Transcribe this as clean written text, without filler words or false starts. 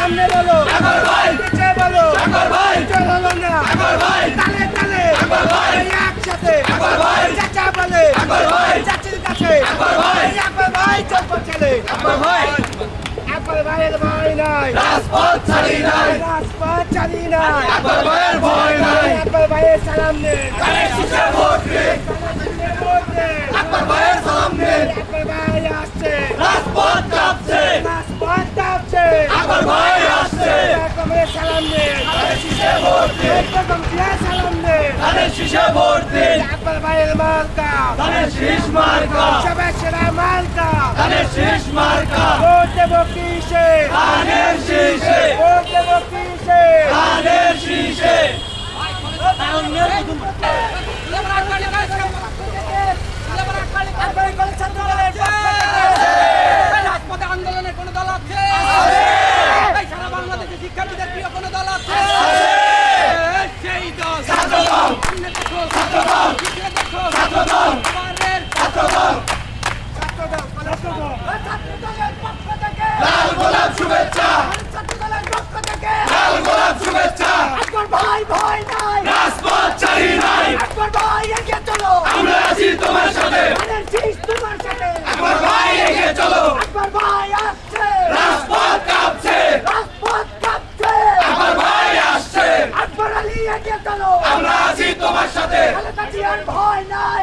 সামনে বলো আকবর ভাই, পিছে বলো আকবর ভাই, চল হলো না আকবর ভাই, তালে তালে আকবর ভাই, একসাথে আকবর ভাই, চাচা বলে আকবর ভাই, চাচির কাছে আকবর ভাই, আকবর ভাই চল ছেলে আকবর ভাই, আকবর ভাইয়ের ভয় নাই রাজপথ ছাড়ি নাই, রাজপথ ছাড়ি নাই আকবর ভাইয়ের ভয় নাই, আকবর ভাইয়ের সালাম নেন ধানের শীষে ভোট দিন, ভোট দেন। আকবর ভাইয়ের সালাম দিন, আকবর ভাই আসছে রাজপথ কাঁপছে, রাজপথ কাঁপছে আকবর ভাই আসছে, আকবরের সালাম নেন ধানের শীষে ভোট দিন, একদম দিয়ে সালাম নেন ধানের শীষে ভোট দিন, আকবর ভাইয়ের মার্কা ধানের শীষ মার্কা, সবাই সেরা মার্কা ধানের শীষ মার্কা, ভোট দেবো কিসে ধানের শীষে, ভোট দেবো কিসে ধানের শীষে, রাজপথে আন্দোলনের কোন দল আছে? এই সারা বাংলাদেশে শিক্ষার্থীদের প্রিয় কোন দল আছে? সেই দল ছাত্রদল, সামনে দেখো, ছাত্রদল, পিছনে দেখো, ছাত্রদল, আমাদের ছাত্রদল, লাল গোলাপ শুভেচ্ছা, লাল গোলাপ শুভেচ্ছা, আকবর ভাই ভয় নাই রাজপথ ছাড়ি নাই, আকবর ভাই এগিয়ে চলো আমরা আছি তোমার সাথে, ধানের শীষ তোমার সাথে আকবর ভাই এগিয়ে চলো, আকবর ভাই আসছে রাজপথ কাঁপছে, রাজপথ কাঁপছে আকবর ভাই আসছে, আকবর আলী এগিয়ে চলো আমরা আছি তোমার সাথে, খালেদা জিয়ার ভয় নাই